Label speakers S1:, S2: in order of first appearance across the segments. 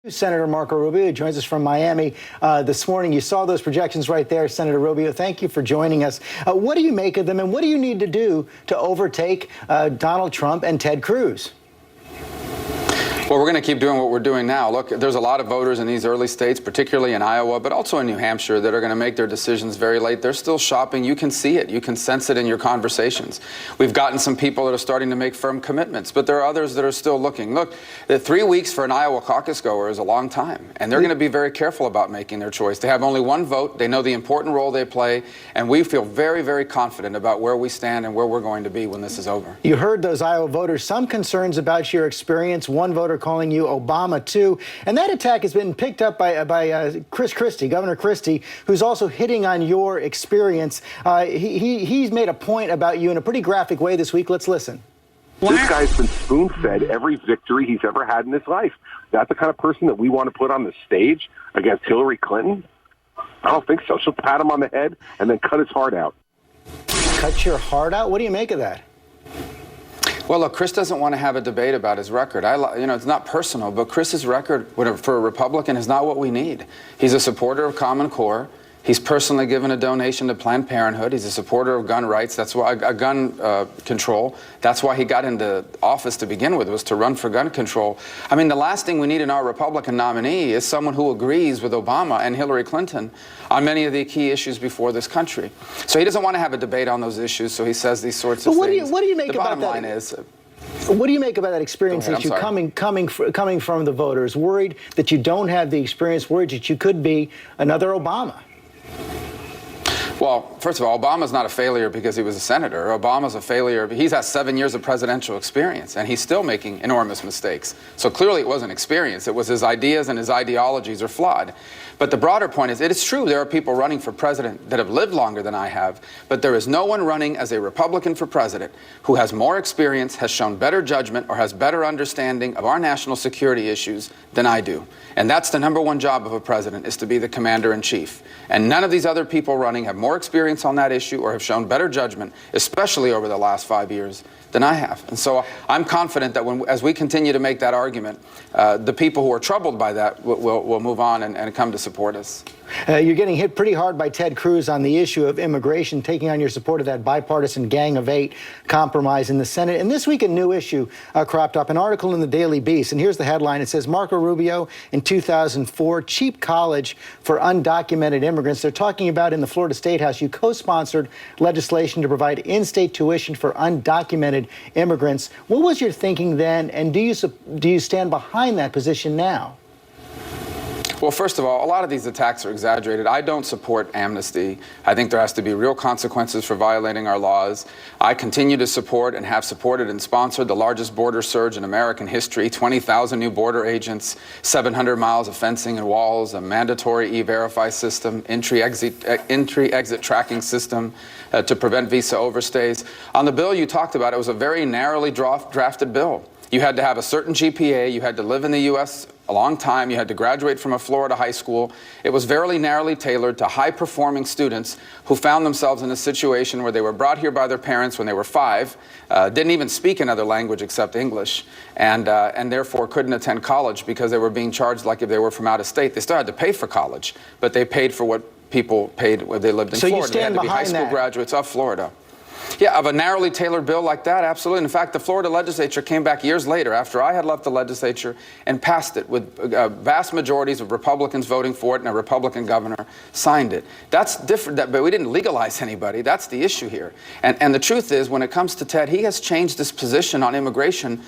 S1: Senator Marco Rubio joins us from Miami this morning. You saw those projections right there, Senator Rubio. Thank you for joining us. What do you make of them, and what do you need to do to overtake Donald Trump and Ted Cruz?
S2: Well, we're going to keep doing what we're doing now. Look, there's a lot of voters in these early states, particularly in Iowa, but also in New Hampshire, that are going to make their decisions very late. They're still shopping. You can see it. You can sense it in your conversations. We've gotten some people that are starting to make firm commitments, but there are others that are still looking. Look, the 3 weeks for an Iowa caucus goer is a long time, and they're going to be very careful about making their choice. They have only one vote. They know the important role they play, and we feel very, very confident about where we stand and where we're going to be when this is over.
S1: You heard those Iowa voters, some concerns about your experience. One voter calling you Obama, too. And that attack has been picked up by Christie, Governor Christie, who's also hitting on your experience. He's made a point about you in a pretty graphic way this week. Let's listen.
S3: This guy's been spoon-fed every victory he's ever had in his life. That's the kind of person that we want to put on the stage against Hillary Clinton? I don't think so. She'll pat him on the head and then cut his heart out.
S1: Cut your heart out? What do you make of that?
S2: Well, look, Chris doesn't want to have a debate about his record. It's not personal, but Chris's record for a Republican is not what we need. He's a supporter of Common Core. He's personally given a donation to Planned Parenthood. He's a supporter of gun rights. That's why gun control. That's why he got into office to begin with, was to run for gun control. I mean, the last thing we need in our Republican nominee is someone who agrees with Obama and Hillary Clinton on many of the key issues before this country. So he doesn't want to have a debate on those issues, so he says these sorts of things.
S1: What do you make about that?
S2: The bottom line is,
S1: what do you make about that experience issue coming from the voters, worried that you don't have the experience, worried that you could be another Obama?
S2: Well, first of all, Obama's not a failure because he was a senator. Obama's a failure. He's had 7 years of presidential experience, and he's still making enormous mistakes. So clearly it wasn't experience. It was his ideas and his ideologies are flawed. But the broader point is, it is true there are people running for president that have lived longer than I have, but there is no one running as a Republican for president who has more experience, has shown better judgment, or has better understanding of our national security issues than I do. And that's the number one job of a president, is to be the commander-in-chief. And none of these other people running have more experience on that issue or have shown better judgment, especially over the last 5 years, than I have. And so I'm confident that as we continue to make that argument, the people who are troubled by that will move on and come to support us.
S1: You're getting hit pretty hard by Ted Cruz on the issue of immigration, taking on your support of that bipartisan Gang of Eight compromise in the Senate. And this week, a new issue cropped up, an article in the Daily Beast. And here's the headline. It says, Marco Rubio in 2004, cheap college for undocumented immigrants. They're talking about in the Florida State House, you co-sponsored legislation to provide in-state tuition for undocumented immigrants. What was your thinking then, and do you stand behind that position now?
S2: Well, first of all, a lot of these attacks are exaggerated. I don't support amnesty. I think there has to be real consequences for violating our laws. I continue to support and have supported and sponsored the largest border surge in American history, 20,000 new border agents, 700 miles of fencing and walls, a mandatory E-Verify system, entry-exit tracking system to prevent visa overstays. On the bill you talked about, it was a very narrowly drafted bill. You had to have a certain GPA, you had to live in the U.S. a long time, you had to graduate from a Florida high school. It was very narrowly tailored to high-performing students who found themselves in a situation where they were brought here by their parents when they were 5, didn't even speak another language except English, and therefore couldn't attend college because they were being charged like if they were from out of state. They still had to pay for college, but they paid for what people paid when they lived in Florida.
S1: You stand
S2: they had to be high school graduates of Florida. Yeah, of a narrowly tailored bill like that, absolutely. In fact, the Florida legislature came back years later, after I had left the legislature, and passed it with vast majorities of Republicans voting for it, and a Republican governor signed it. That's different, but we didn't legalize anybody. That's the issue here. And the truth is, when it comes to Ted, he has changed his position on immigration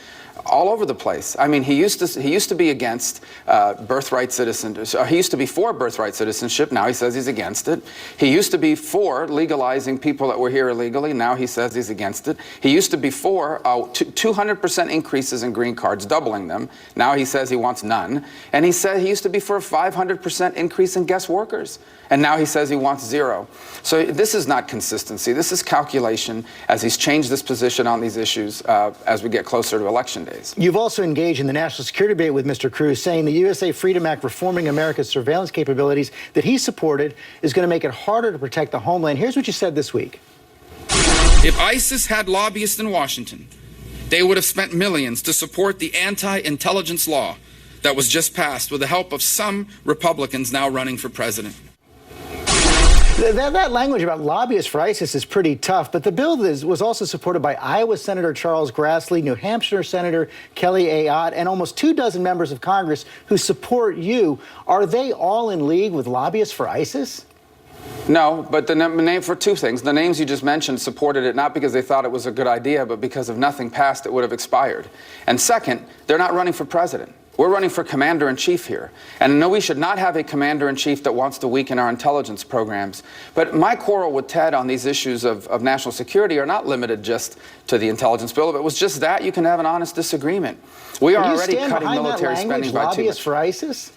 S2: all over the place. I mean, he used to be against birthright citizenship. He used to be for birthright citizenship. Now he says he's against it. He used to be for legalizing people that were here illegally. Now he says he's against it. He used to be for 200% increases in green cards, doubling them. Now he says he wants none. And he said he used to be for a 500% increase in guest workers. And now he says he wants 0. So this is not consistency. This is calculation as he's changed this position on these issues as we get closer to election days.
S1: You've also engaged in the national security debate with Mr. Cruz, saying the USA Freedom Act reforming America's surveillance capabilities that he supported is going to make it harder to protect the homeland. Here's what you said this week.
S4: If ISIS had lobbyists in Washington, they would have spent millions to support the anti-intelligence law that was just passed with the help of some Republicans now running for president.
S1: That language about lobbyists for ISIS is pretty tough, but the bill was also supported by Iowa Senator Charles Grassley, New Hampshire Senator Kelly Ayotte, and almost 24 members of Congress who support you. Are they all in league with lobbyists for ISIS?
S2: No, but the name for two things. The names you just mentioned supported it not because they thought it was a good idea, but because if nothing passed, it would have expired. And second, they're not running for president. We're running for commander-in-chief here. And no, we should not have a commander-in-chief that wants to weaken our intelligence programs. But my quarrel with Ted on these issues of national security are not limited just to the intelligence bill. If it was just that, you can have an honest disagreement. We are already cutting military spending by
S1: lobbyists for ISIS?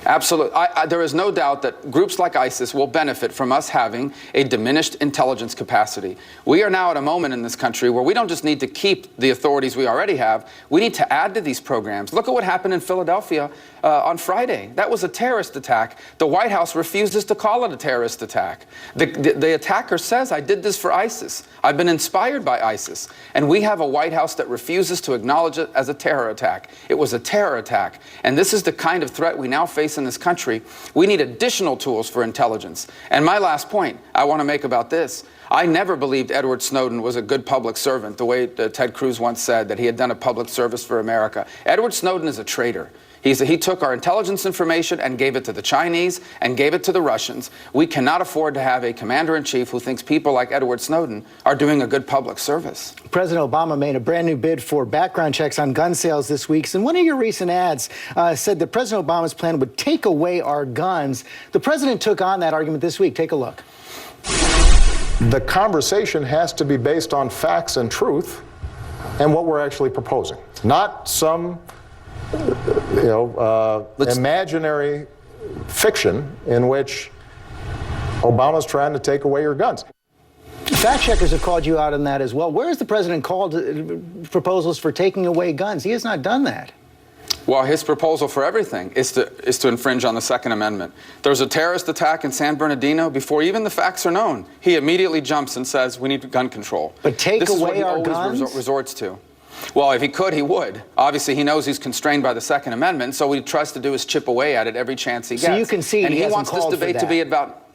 S2: Absolutely. There is no doubt that groups like ISIS will benefit from us having a diminished intelligence capacity. We are now at a moment in this country where we don't just need to keep the authorities we already have, we need to add to these programs. Look at what happened in Philadelphia on Friday. That was a terrorist attack. The White House refuses to call it a terrorist attack. The attacker says, I did this for ISIS. I've been inspired by ISIS. And we have a White House that refuses to acknowledge it as a terror attack. It was a terror attack. And this is the kind of threat we now face in this country. We need additional tools for intelligence. And my last point I want to make about this, I never believed Edward Snowden was a good public servant, the way Ted Cruz once said that he had done a public service for America. Edward Snowden is a traitor. He took our intelligence information and gave it to the Chinese and gave it to the Russians. We cannot afford to have a commander-in-chief who thinks people like Edward Snowden are doing a good public service.
S1: President Obama made a brand new bid for background checks on gun sales this week. And one of your recent ads said that President Obama's plan would take away our guns. The president took on that argument this week. Take a look.
S5: The conversation has to be based on facts and truth and what we're actually proposing, not some imaginary fiction in which Obama's trying to take away your guns.
S1: Fact checkers have called you out on that as well. Where has the president called proposals for taking away guns? He has not done that.
S2: Well, his proposal for everything is to infringe on the Second Amendment. There's a terrorist attack in San Bernardino. Before even the facts are known, he immediately jumps and says, we need gun control.
S1: But take away our guns?
S2: This is what he always resorts to. Well, if he could, he would. Obviously, he knows he's constrained by the Second Amendment, so what he tries to do is chip away at it every chance he gets.
S1: So you can see
S2: and he wants this debate to be about...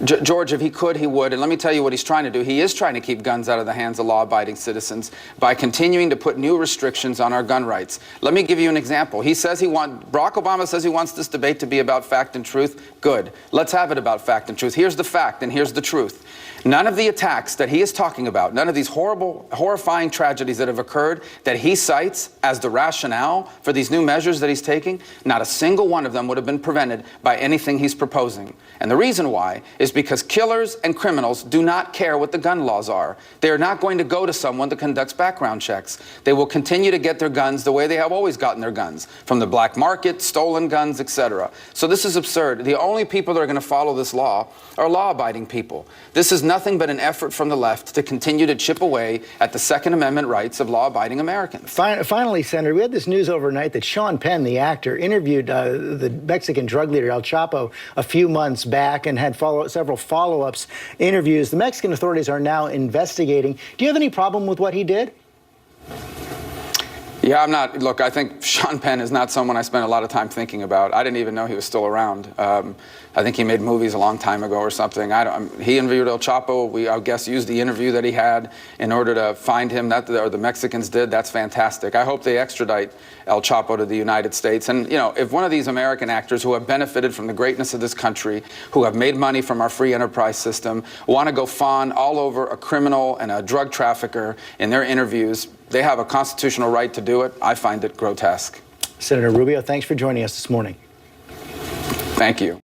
S2: George, if he could, he would. And let me tell you what he's trying to do. He is trying to keep guns out of the hands of law-abiding citizens by continuing to put new restrictions on our gun rights. Let me give you an example. Barack Obama says he wants this debate to be about fact and truth. Good. Let's have it about fact and truth. Here's the fact and here's the truth. None of the attacks that he is talking about, none of these horrible, horrifying tragedies that have occurred that he cites as the rationale for these new measures that he's taking, not a single one of them would have been prevented by anything he's proposing. And the reason why is because killers and criminals do not care what the gun laws are. They are not going to go to someone that conducts background checks. They will continue to get their guns the way they have always gotten their guns, from the black market, stolen guns, etc. So this is absurd. The only people that are going to follow this law are law-abiding people. This is nothing but an effort from the left to continue to chip away at the Second Amendment rights of law-abiding Americans.
S1: Finally, Senator, we had this news overnight that Sean Penn, the actor, interviewed the Mexican drug leader El Chapo a few months back and had several follow-ups interviews. The Mexican authorities are now investigating. Do you have any problem with what he did?
S2: Yeah, I'm not. Look, I think Sean Penn is not someone I spent a lot of time thinking about. I didn't even know he was still around. I think he made movies a long time ago or something. He interviewed El Chapo. We, I guess, used the interview that he had in order to find him, or the Mexicans did. That's fantastic. I hope they extradite El Chapo to the United States. And, you know, if one of these American actors who have benefited from the greatness of this country, who have made money from our free enterprise system, want to go fawn all over a criminal and a drug trafficker in their interviews, they have a constitutional right to do it. I find it grotesque.
S1: Senator Rubio, thanks for joining us this morning.
S2: Thank you.